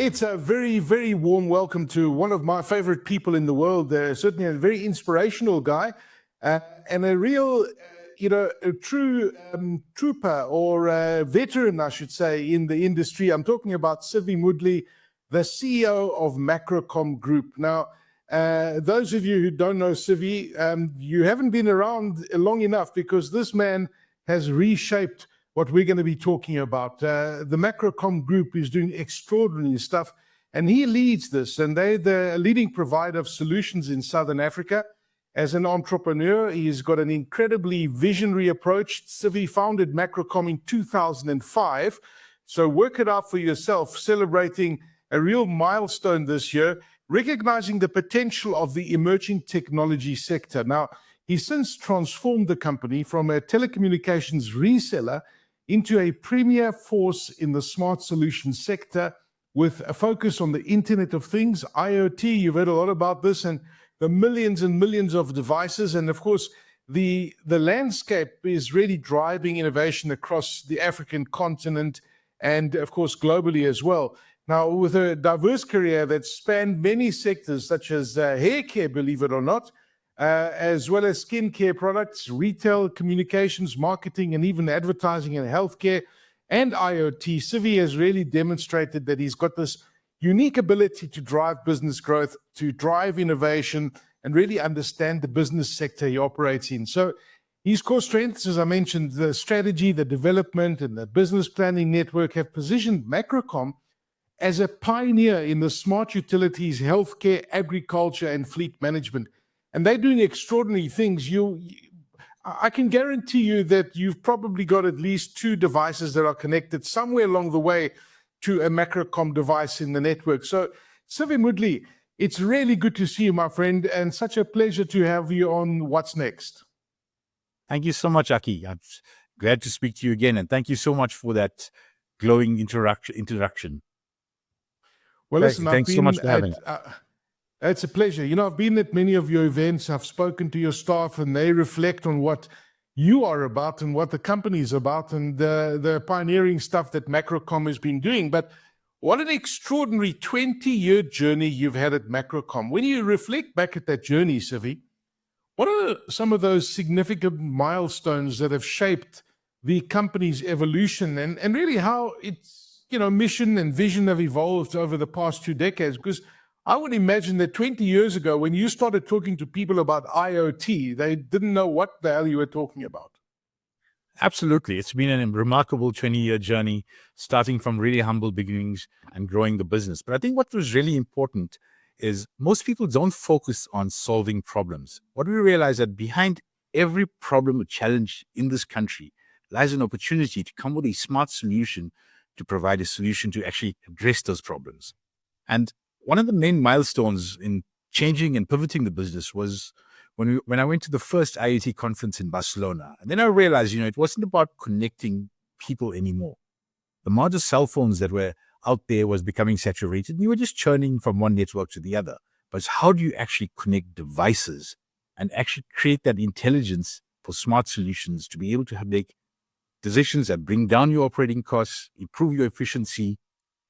it's a very, very warm welcome to one of my favorite people in the world. Certainly a very inspirational guy and a real, a true trooper or veteran, I should say, in the industry. I'm talking about Sivi Moodley, the CEO of Macrocomm Group. Now, those of you who don't know Sivi, you haven't been around long enough, because this man has reshaped what we're going to be talking about. The Macrocomm Group is doing extraordinary stuff, and he leads this, and they're the leading provider of solutions in Southern Africa. As an entrepreneur, he's got an incredibly visionary approach. Sivi founded Macrocomm in 2005, so work it out for yourself, celebrating a real milestone this year, recognizing the potential of the emerging technology sector. Now, he's since transformed the company from a telecommunications reseller into a premier force in the smart solutions sector, with a focus on the Internet of Things, IoT. You've heard a lot about this, and the millions and millions of devices. And of course, the landscape is really driving innovation across the African continent and of course globally as well. Now, with a diverse career that spanned many sectors such as hair care, believe it or not, as well as skincare products, retail, communications, marketing, and even advertising and healthcare and IoT, Sivi has really demonstrated that he's got this unique ability to drive business growth, to drive innovation, and really understand the business sector he operates in. So his core strengths, as I mentioned, the strategy, the development, and the business planning network have positioned Macrocomm as a pioneer in the smart utilities, healthcare, agriculture, and fleet management. And they're doing extraordinary things. I can guarantee you that you've probably got at least 2 devices that are connected somewhere along the way to a Macrocomm device in the network. So, Sivi Moodley, it's really good to see you, my friend, and such a pleasure to have you on What's Next. Thank you so much, Aki. I'm glad to speak to you again, and thank you so much for that glowing introduction. Well, listen, thanks so much for having me. It's a pleasure. I've been at many of your events. I've spoken to your staff, and they reflect on what you are about and what the company is about, and the pioneering stuff that Macrocomm has been doing. But what an extraordinary 20-year journey you've had at Macrocomm. When you reflect back at that journey, Sivi, what are some of those significant milestones that have shaped the company's evolution, and really how its mission and vision have evolved over the past 2 decades? Because I would imagine that 20 years ago, when you started talking to people about IoT, they didn't know what the hell you were talking about. Absolutely. It's been a remarkable 20-year journey, starting from really humble beginnings and growing the business. But I think what was really important is most people don't focus on solving problems. What we realize that behind every problem or challenge in this country lies an opportunity to come with a smart solution, to provide a solution to actually address those problems. And one of the main milestones in changing and pivoting the business was when I went to the first IoT conference in Barcelona. And then I realized, it wasn't about connecting people anymore. The amount of cell phones that were out there was becoming saturated. We were just churning from one network to the other. But how do you actually connect devices and actually create that intelligence for smart solutions to be able to make decisions that bring down your operating costs, improve your efficiency,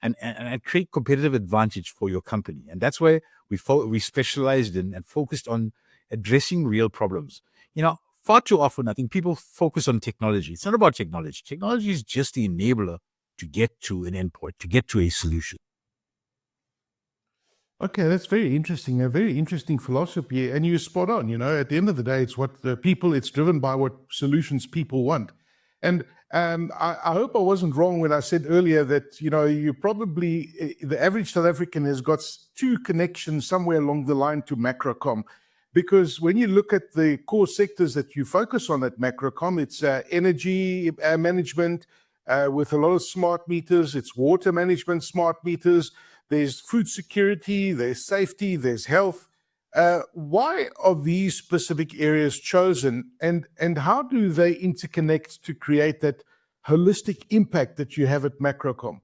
and create competitive advantage for your company? And that's where we specialized in and focused on addressing real problems. Far too often, I think people focus on technology. It's not about technology. Technology is just the enabler to get to an endpoint, to get to a solution. Okay, that's very interesting. A very interesting philosophy. And you're spot on. At the end of the day, it's what the people, it's driven by what solutions people want. And I hope I wasn't wrong when I said earlier that, you probably, the average South African has got 2 connections somewhere along the line to Macrocomm. Because when you look at the core sectors that you focus on at Macrocomm, it's energy management with a lot of smart meters, it's water management, smart meters, there's food security, there's safety, there's health. Why are these specific areas chosen, and how do they interconnect to create that holistic impact that you have at Macrocomm?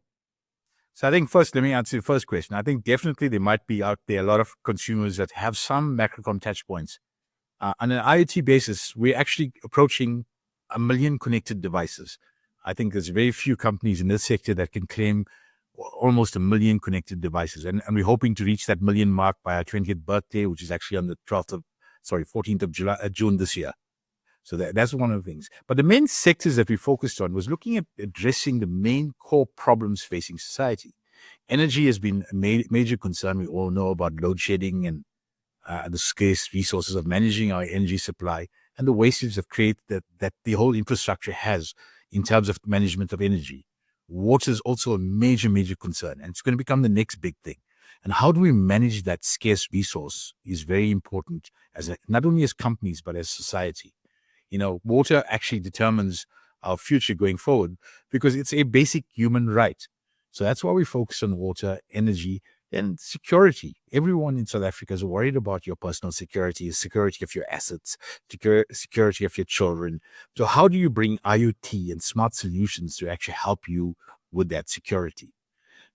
So I think first, let me answer the first question. I think definitely there might be out there a lot of consumers that have some Macrocomm touch points. On an IoT basis, we're actually approaching 1 million connected devices. I think there's very few companies in this sector that can claim almost 1 million connected devices. And we're hoping to reach that million mark by our 20th birthday, which is actually on the 14th of June this year. So that's one of the things. But the main sectors that we focused on was looking at addressing the main core problems facing society. Energy has been a major concern. We all know about load shedding and the scarce resources of managing our energy supply and the wastage of create that the whole infrastructure has in terms of management of energy. Water is also a major, major concern, and it's going to become the next big thing. And how do we manage that scarce resource is very important not only as companies, but as society. Water actually determines our future going forward because it's a basic human right. So that's why we focus on water, energy, and security. Everyone in South Africa is worried about your personal security, security of your assets, security of your children. So how do you bring IoT and smart solutions to actually help you with that security?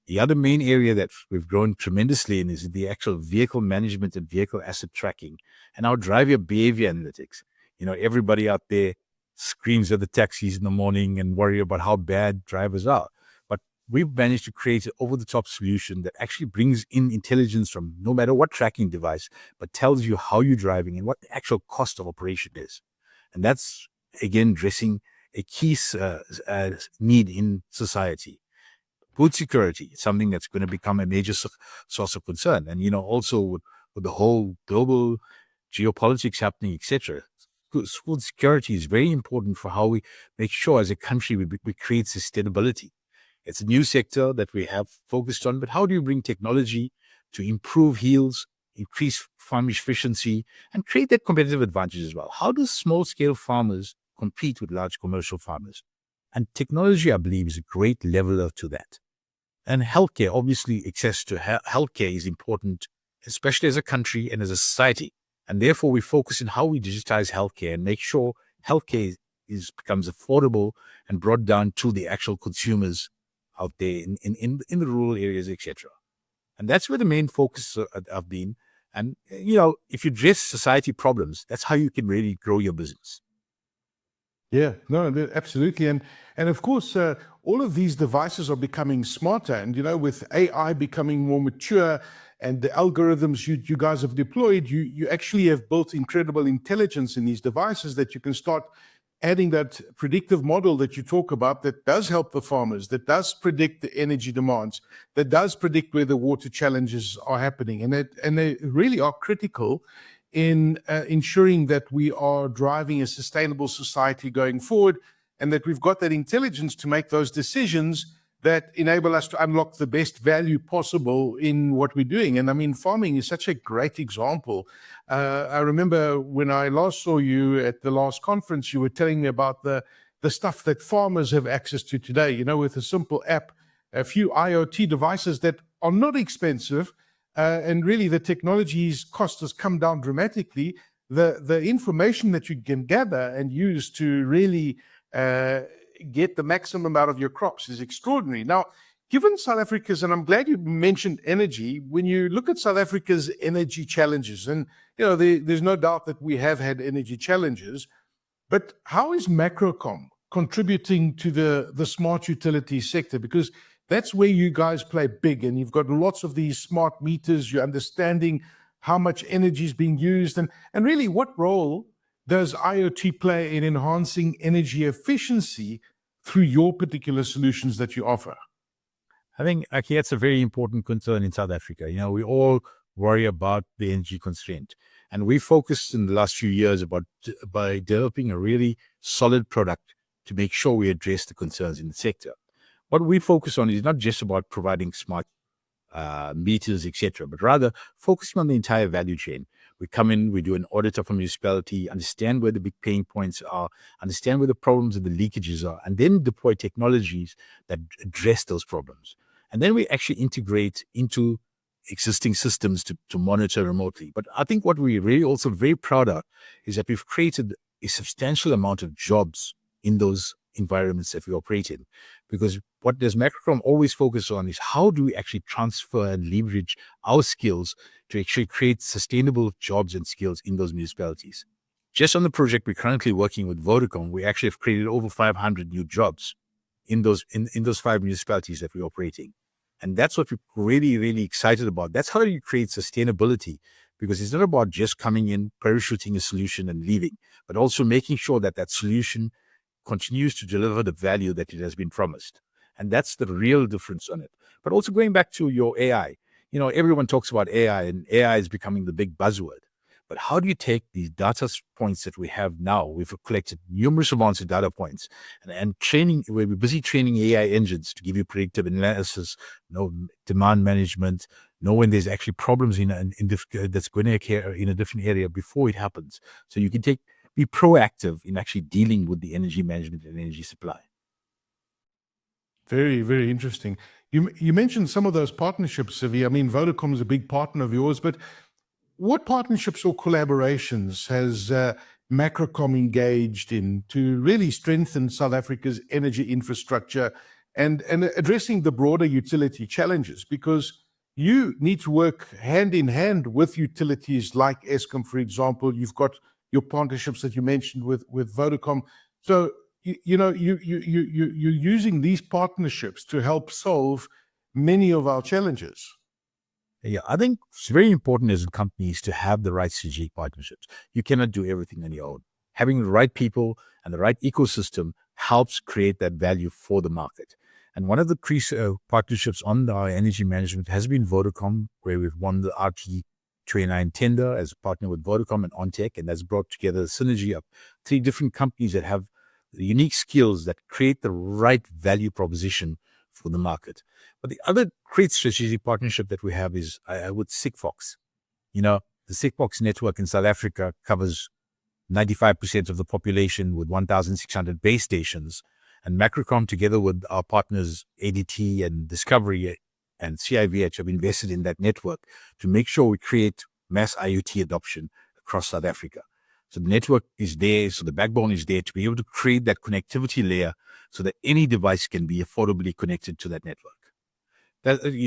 The other main area that we've grown tremendously in is the actual vehicle management and vehicle asset tracking and our driver behavior analytics. Everybody out there screams at the taxis in the morning and worry about how bad drivers are. But we've managed to create an over-the-top solution that actually brings in intelligence from no matter what tracking device, but tells you how you're driving and what the actual cost of operation is. And that's, again, addressing a key need in society. Food security is something that's going to become a major source of concern. And, also with the whole global geopolitics happening, etc., food security is very important for how we make sure as a country we create sustainability. It's a new sector that we have focused on, but how do you bring technology to improve yields, increase farm efficiency, and create that competitive advantage as well? How do small-scale farmers compete with large commercial farmers? And technology, I believe, is a great leveler to that. And healthcare, obviously, access to healthcare is important, especially as a country and as a society. And therefore, we focus on how we digitize healthcare and make sure healthcare becomes affordable and brought down to the actual consumers out there in the rural areas, etc. And that's where the main focus have been. And, if you address society problems, that's how you can really grow your business. Yeah, no, absolutely. And of course, all of these devices are becoming smarter. And, with AI becoming more mature and the algorithms you guys have deployed, you actually have built incredible intelligence in these devices that you can start adding that predictive model that you talk about that does help the farmers, that does predict the energy demands, that does predict where the water challenges are happening. And they really are critical in ensuring that we are driving a sustainable society going forward and that we've got that intelligence to make those decisions that enable us to unlock the best value possible in what we're doing. And I mean, farming is such a great example. I remember when I last saw you at the last conference, you were telling me about the stuff that farmers have access to today, with a simple app, a few IoT devices that are not expensive, and really the technology's cost has come down dramatically. The information that you can gather and use to really get the maximum out of your crops is extraordinary. Now, given South Africa's, and I'm glad you mentioned energy, when you look at South Africa's energy challenges, and there's no doubt that we have had energy challenges, but how is Macrocomm contributing to the smart utility sector? Because that's where you guys play big, and you've got lots of these smart meters, you're understanding how much energy is being used, and really what role does IoT play in enhancing energy efficiency through your particular solutions that you offer? I think, Aki, that's a very important concern in South Africa. We all worry about the energy constraint. And we focused in the last few years by developing a really solid product to make sure we address the concerns in the sector. What we focus on is not just about providing smart meters, etc., but rather focusing on the entire value chain. We come in, we do an audit of a municipality, understand where the big pain points are, understand where the problems and the leakages are, and then deploy technologies that address those problems. And then we actually integrate into existing systems to monitor remotely. But I think what we're really also very proud of is that we've created a substantial amount of jobs in those environments that we operate in. Because what does Macrocomm always focus on is how do we actually transfer and leverage our skills to actually create sustainable jobs and skills in those municipalities. Just on the project we're currently working with Vodacom, we actually have created over 500 new jobs in those 5 municipalities that we're operating. And that's what we're really, really excited about. That's how you create sustainability, because it's not about just coming in, parachuting a solution and leaving, but also making sure that that solution continues to deliver the value that it has been promised. And that's the real difference on it. But also going back to your AI, everyone talks about AI and AI is becoming the big buzzword. But how do you take these data points that we have now? We've collected numerous amounts of data points and training. We're busy training AI engines to give you predictive analysis, demand management, know when there's actually problems that's going to occur in a different area before it happens. So you can be proactive in actually dealing with the energy management and energy supply. Very, very interesting. You mentioned some of those partnerships, Sivi. I mean, Vodacom is a big partner of yours, but what partnerships or collaborations has Macrocomm engaged in to really strengthen South Africa's energy infrastructure and addressing the broader utility challenges? Because you need to work hand in hand with utilities like Eskom, for example. You've got your partnerships that you mentioned with Vodacom. So you're using these partnerships to help solve many of our challenges. Yeah, I think it's very important as companies to have the right strategic partnerships. You cannot do everything on your own. Having the right people and the right ecosystem helps create that value for the market. And one of the partnerships on our energy management has been Vodacom, where we've won the RT29 tender as a partner with Vodacom and OnTech, and that's brought together a synergy of 3 different companies that have the unique skills that create the right value proposition for the market. But the other great strategic partnership that we have is with Sigfox. The Sigfox network in South Africa covers 95% of the population with 1,600 base stations. And Macrocomm, together with our partners ADT and Discovery and CIVH, have invested in that network to make sure we create mass IoT adoption across South Africa. So the network is there, so the backbone is there to be able to create that connectivity layer so that any device can be affordably connected to that network.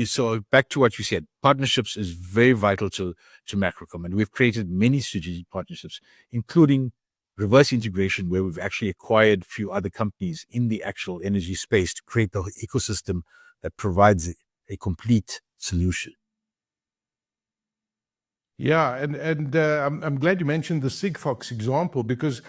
So back to what you said, partnerships is very vital to Macrocomm, and we've created many strategic partnerships, including reverse integration, where we've actually acquired a few other companies in the actual energy space to create the ecosystem that provides a complete solution. Yeah, and I'm glad you mentioned the Sigfox example, because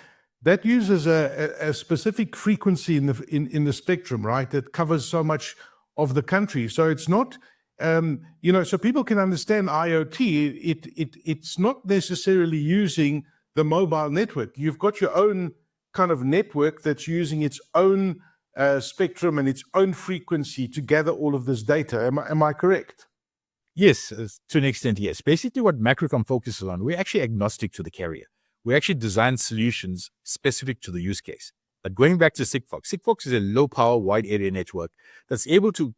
that uses a specific frequency in the spectrum, right? That covers so much of the country. So it's not, so people can understand IoT. It's not necessarily using the mobile network. You've got your own kind of network that's using its own spectrum and its own frequency to gather all of this data. Am I correct? Yes, to an extent, yes. Basically, what Macrocomm focuses on, we're actually agnostic to the carrier. We actually design solutions specific to the use case. But going back to Sigfox is a low-power, wide-area network that's able to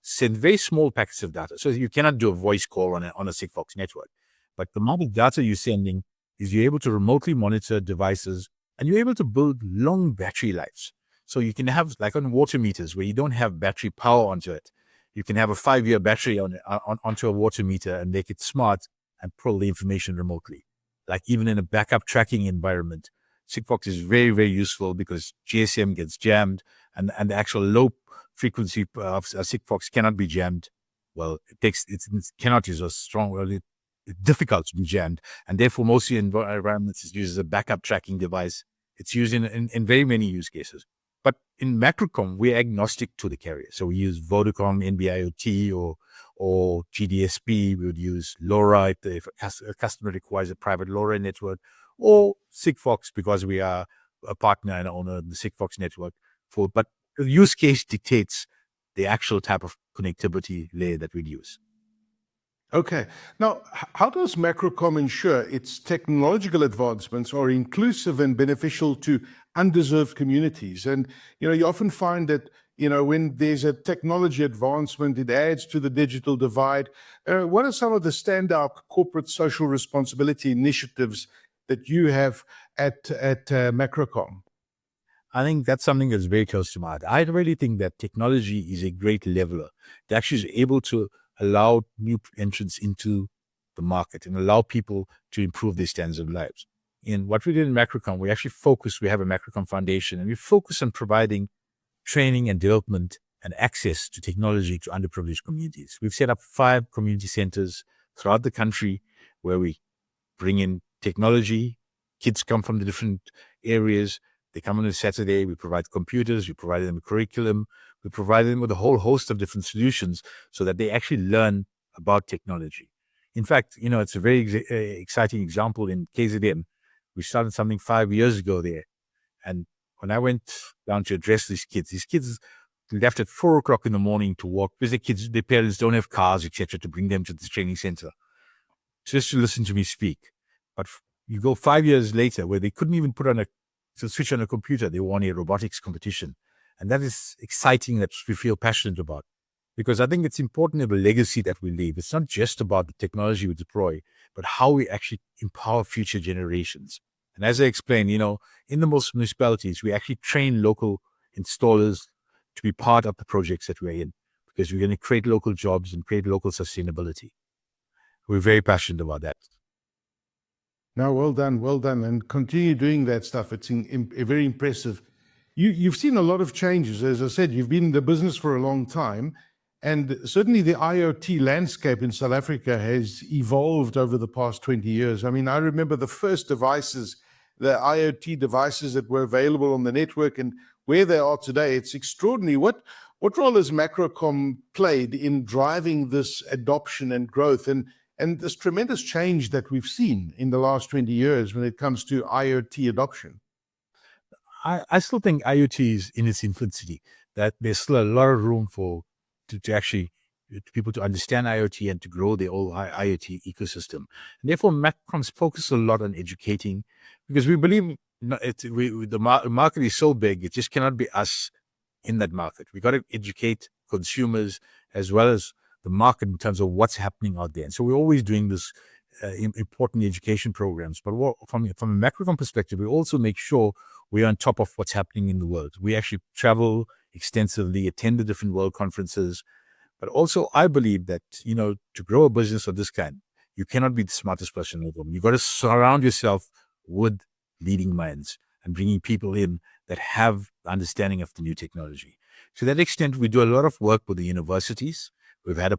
send very small packets of data. So you cannot do a voice call on a Sigfox network. But the amount of data you're sending is you're able to remotely monitor devices, and you're able to build long battery lives. So you can have, like on water meters, where you don't have battery power onto it, you can have a 5-year battery onto a water meter and make it smart and pull the information remotely. Like even in a backup tracking environment, Sigfox is very, very useful because GSM gets jammed and the actual low frequency of Sigfox cannot be jammed. Well, it cannot use a strong, it's difficult to be jammed. And therefore, most of the environments is used as a backup tracking device. It's used in very many use cases. But in Macrocomm, we're agnostic to the carrier. So we use Vodacom, NB-IoT, or GDSP. We would use LoRa if a customer requires a private LoRa network, or Sigfox because we are a partner and owner of the Sigfox network. But the use case dictates the actual type of connectivity layer that we'd use. Okay. Now, how does Macrocomm ensure its technological advancements are inclusive and beneficial to undeserved communities? And, you often find that, when there's a technology advancement, it adds to the digital divide. What are some of the standout corporate social responsibility initiatives that you have at Macrocomm? I think that's something that's very close to my heart. I really think that technology is a great leveler. It actually is able to allow new entrants into the market and allow people to improve their standards of lives. In what we did in Macrocomm, we have a Macrocomm Foundation, and we focus on providing training and development and access to technology to underprivileged communities. We've set up 5 community centers throughout the country where we bring in technology. Kids come from the different areas. They come on a Saturday. We provide computers. We provide them a curriculum. We provide them with a whole host of different solutions so that they actually learn about technology. In fact, it's a very exciting example in KZN. We started something 5 years ago there. And when I went down to address these kids left at 4 o'clock in the morning to walk because their parents don't have cars, etc., to bring them to the training center just to listen to me speak. But you go 5 years later where they couldn't even switch on a computer. They won a robotics competition. And that is exciting, that we feel passionate about. Because I think it's important in the legacy that we leave. It's not just about the technology we deploy, but how we actually empower future generations. And as I explained, in the most municipalities, we actually train local installers to be part of the projects that we're in, because we're going to create local jobs and create local sustainability. We're very passionate about that. No, well done, and continue doing that stuff. It's very impressive. You've seen a lot of changes. As I said, you've been in the business for a long time, and certainly the IoT landscape in South Africa has evolved over the past 20 years. I mean, I remember the first devices, the IoT devices that were available on the network, and where they are today. It's extraordinary. What role has Macrocomm played in driving this adoption and growth and this tremendous change that we've seen in the last 20 years when it comes to IoT adoption? I still think IoT is in its infancy, that there's still a lot of room to people to understand IoT and to grow their whole IoT ecosystem. And therefore, Macrocomm's focus a lot on educating, because we believe the market is so big, it just cannot be us in that market. We got to educate consumers as well as the market in terms of what's happening out there. And so we're always doing this important education programs. But from a Macrocomm perspective, we also make sure we're on top of what's happening in the world. We actually travel extensively, attend the different world conferences. But also, I believe that, to grow a business of this kind, you cannot be the smartest person in the room. You've got to surround yourself with leading minds and bringing people in that have the understanding of the new technology. To that extent, we do a lot of work with the universities. We've had a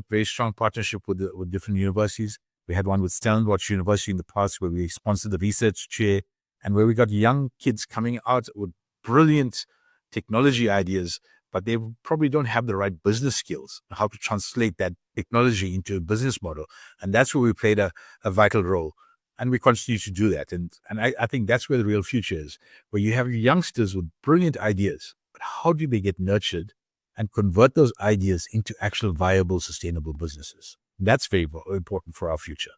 very strong partnership with different universities. We had one with Stellenbosch University in the past where we sponsored the research chair and where we got young kids coming out with brilliant technology ideas, but they probably don't have the right business skills, how to translate that technology into a business model. And that's where we played a vital role. And we continue to do that. And I think that's where the real future is, where you have youngsters with brilliant ideas, but how do they get nurtured and convert those ideas into actual viable, sustainable businesses? That's very important for our future.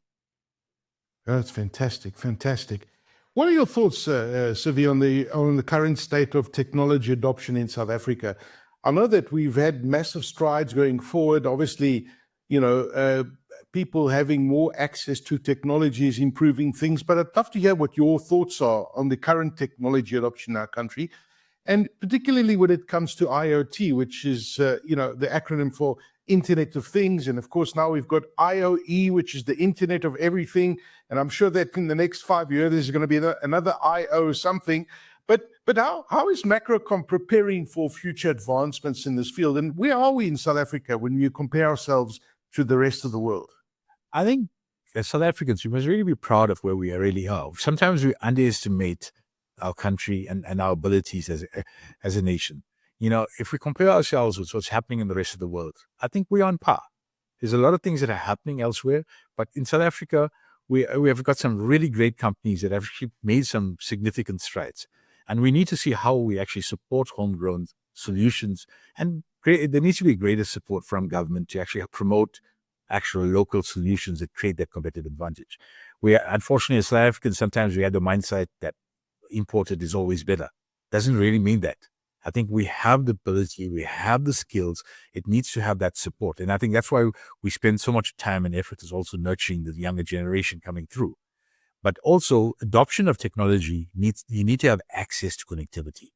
That's fantastic. What are your thoughts, Sivi, on the current state of technology adoption in South Africa? I know that we've had massive strides going forward. Obviously, people having more access to technology is improving things, but I'd love to hear what your thoughts are on the current technology adoption in our country, and particularly when it comes to IoT, which is, the acronym for Internet of Things. And of course, now we've got IoE, which is the Internet of Everything. And I'm sure that in the next 5 years, there's going to be another IO something. But how is Macrocomm preparing for future advancements in this field? And where are we in South Africa when we compare ourselves to the rest of the world? I think as South Africans, we must really be proud of where we really are. Sometimes we underestimate our country and our abilities as a nation. If we compare ourselves with what's happening in the rest of the world, I think we're on par. There's a lot of things that are happening elsewhere, but in South Africa, we have got some really great companies that have actually made some significant strides. And we need to see how we actually support homegrown solutions. And there needs to be greater support from government to actually promote actual local solutions that create that competitive advantage. Unfortunately, as South Africans, sometimes we have the mindset that imported is always better. Doesn't really mean that. I think we have the ability, we have the skills. It needs to have that support. And I think that's why we spend so much time and effort is also nurturing the younger generation coming through. But also adoption of technology you need to have access to connectivity.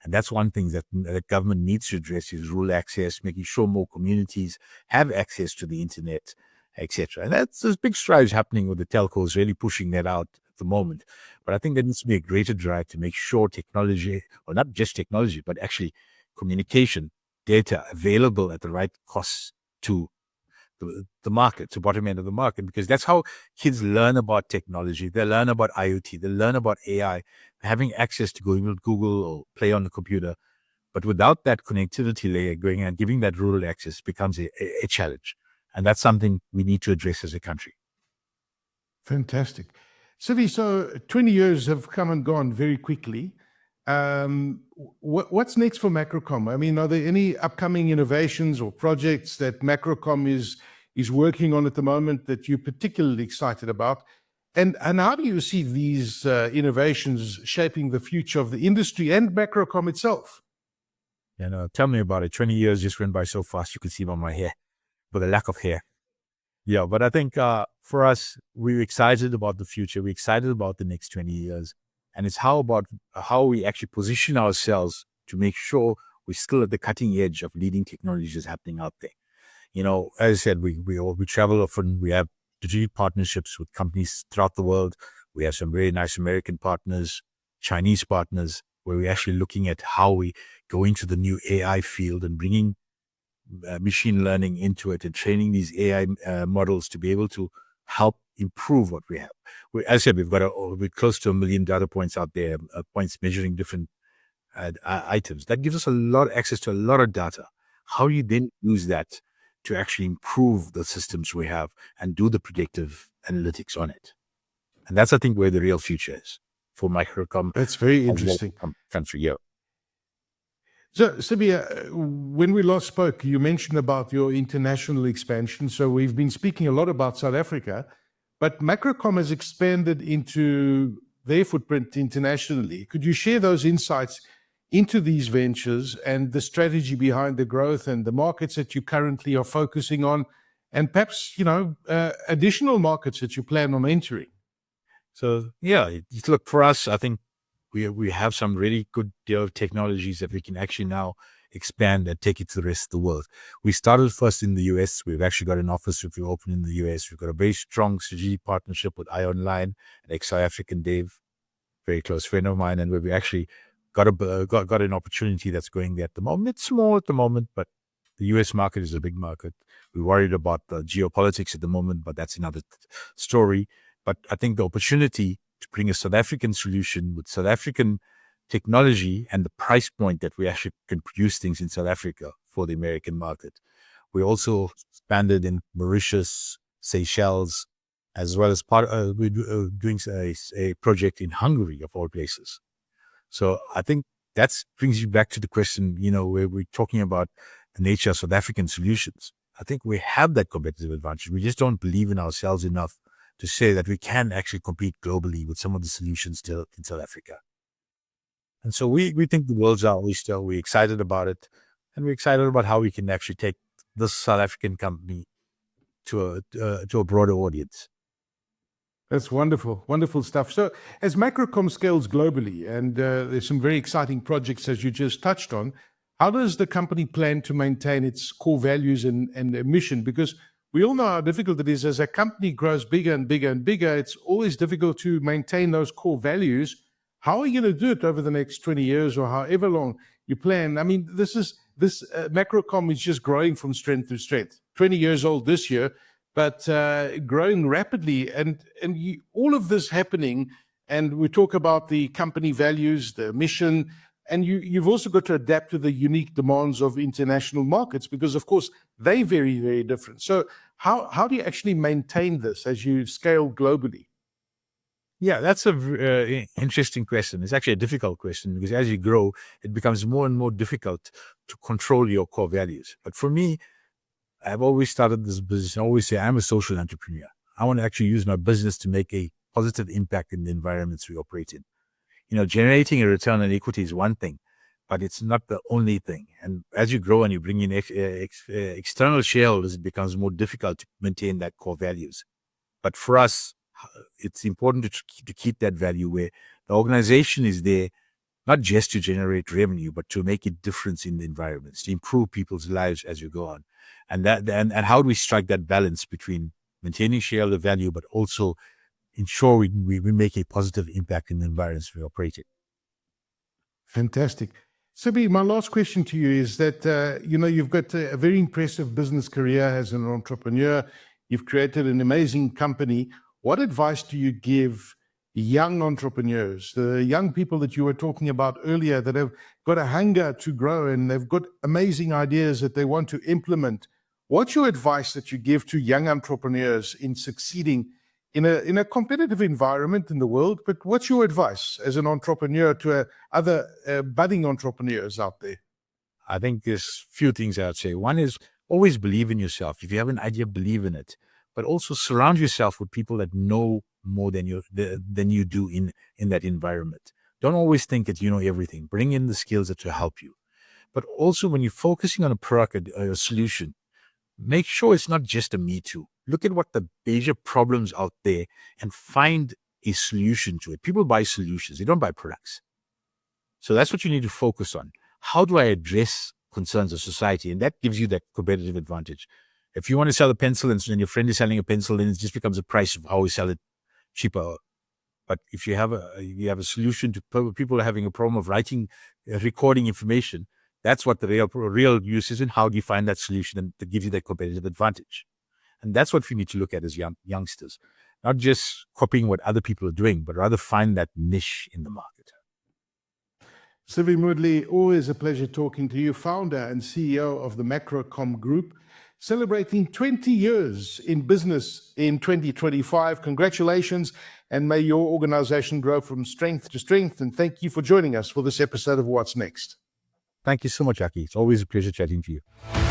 And that's one thing that the government needs to address is rural access, making sure more communities have access to the internet, etc. And there's big strides happening with the telcos really pushing that out at the moment. But I think there needs to be a greater drive to make sure technology, or not just technology, but actually communication data available at the right cost to the market, to bottom end of the market, because that's how kids learn about technology. They learn about IoT. They learn about AI, having access to going to Google or play on the computer. But without that connectivity layer going and giving that rural access becomes a challenge. And that's something we need to address as a country. Fantastic. Sivi, so 20 years have come and gone very quickly. What's next for Macrocomm? I mean, are there any upcoming innovations or projects that Macrocomm is working on at the moment that you're particularly excited about? And how do you see these innovations shaping the future of the industry and Macrocomm itself? Tell me about it. 20 years just went by so fast. You can see it on my hair, but the lack of hair. Yeah, but I think for us, we're excited about the future. We're excited about the next 20 years. And it's how we actually position ourselves to make sure we're still at the cutting edge of leading technologies happening out there. As I said, we travel often. We have strategic partnerships with companies throughout the world. We have some very nice American partners, Chinese partners, where we're actually looking at how we go into the new AI field and bringing machine learning into it and training these AI models to be able to help improve what we have. As I said, we're close to 1 million data points out there, points measuring different items. That gives us a lot of access to a lot of data. How you then use that to actually improve the systems we have and do the predictive analytics on it. And that's, I think, where the real future is for Macrocomm. That's very interesting. Country, yeah. So, Sivi, when we last spoke, you mentioned about your international expansion. So we've been speaking a lot about South Africa, but Macrocomm has expanded into their footprint internationally. Could you share those insights into these ventures and the strategy behind the growth and the markets that you currently are focusing on, and perhaps, additional markets that you plan on entering? So, yeah, look, for us, I think we have some really good technologies that we can actually now expand and take it to the rest of the world. We started first in the US. We've actually got an office which we opened in the US. We've got a very strong strategic partnership with IONline, an ex-South African Dave, very close friend of mine, and where we actually got an opportunity that's going there at the moment. It's small at the moment, but the US market is a big market. We're worried about the geopolitics at the moment, but that's another story. But I think the opportunity to bring a South African solution with South African technology and the price point that we actually can produce things in South Africa for the American market. We also expanded in Mauritius, Seychelles, as well as we're doing a project in Hungary, of all places. So I think that brings you back to the question, where we're talking about the nature of South African solutions. I think we have that competitive advantage. We just don't believe in ourselves enough to say that we can actually compete globally with some of the solutions still in South Africa. And so we think the world's our oyster. We're excited about it. And we're excited about how we can actually take this South African company to a broader audience. That's wonderful, wonderful stuff. So as Macrocomm scales globally, and there's some very exciting projects as you just touched on, how does the company plan to maintain its core values and mission? Because we all know how difficult it is as a company grows bigger and bigger and bigger. It's always difficult to maintain those core values. How are you going to do it over the next 20 years or however long you plan? I mean, this Macrocomm is just growing from strength to strength. 20 years old this year, but growing rapidly, and all of this happening. And we talk about the company values, the mission, and you've also got to adapt to the unique demands of international markets because, of course, they're very, very different. So how do you actually maintain this as you scale globally? Yeah, that's a interesting question. It's actually a difficult question because as you grow, it becomes more and more difficult to control your core values. But for me, I've always started this business. I always say I'm a social entrepreneur. I want to actually use my business to make a positive impact in the environments we operate in. Generating a return on equity is one thing, but it's not the only thing. And as you grow and you bring in external shareholders, it becomes more difficult to maintain that core values. But for us, it's important to keep that value where the organization is there, not just to generate revenue, but to make a difference in the environments, to improve people's lives as you go on. And how do we strike that balance between maintaining shareholder value, but also ensure we make a positive impact in the environments we operate in? Fantastic. Sivi, my last question to you is that, you've got a very impressive business career as an entrepreneur. You've created an amazing company. What advice do you give young entrepreneurs, the young people that you were talking about earlier that have got a hunger to grow and they've got amazing ideas that they want to implement? What's your advice that you give to young entrepreneurs in succeeding in a competitive environment in the world? But what's your advice as an entrepreneur to other budding entrepreneurs out there? I think there's few things I'd say. One is always believe in yourself. If you have an idea, believe in it. But also surround yourself with people that know more than you do in that environment. Don't always think that you know everything. Bring in the skills that will help you. But also when you're focusing on a product or a solution, make sure it's not just a me too. Look at what the major problems out there and find a solution to it. People buy solutions. They don't buy products. So that's what you need to focus on. How do I address concerns of society? And that gives you that competitive advantage. If you want to sell a pencil and your friend is selling a pencil, then it just becomes a price of how we sell it cheaper. But if you have a solution to people are having a problem of writing, recording information, that's what the real use is, and how do you find that solution and to give you that competitive advantage. And that's what we need to look at as youngsters, not just copying what other people are doing, but rather find that niche in the market. Sivi Moodley, always a pleasure talking to you, founder and CEO of the Macrocomm Group, celebrating 20 years in business in 2025. Congratulations, and may your organization grow from strength to strength. And thank you for joining us for this episode of What's Next. Thank you so much, Aki. It's always a pleasure chatting to you.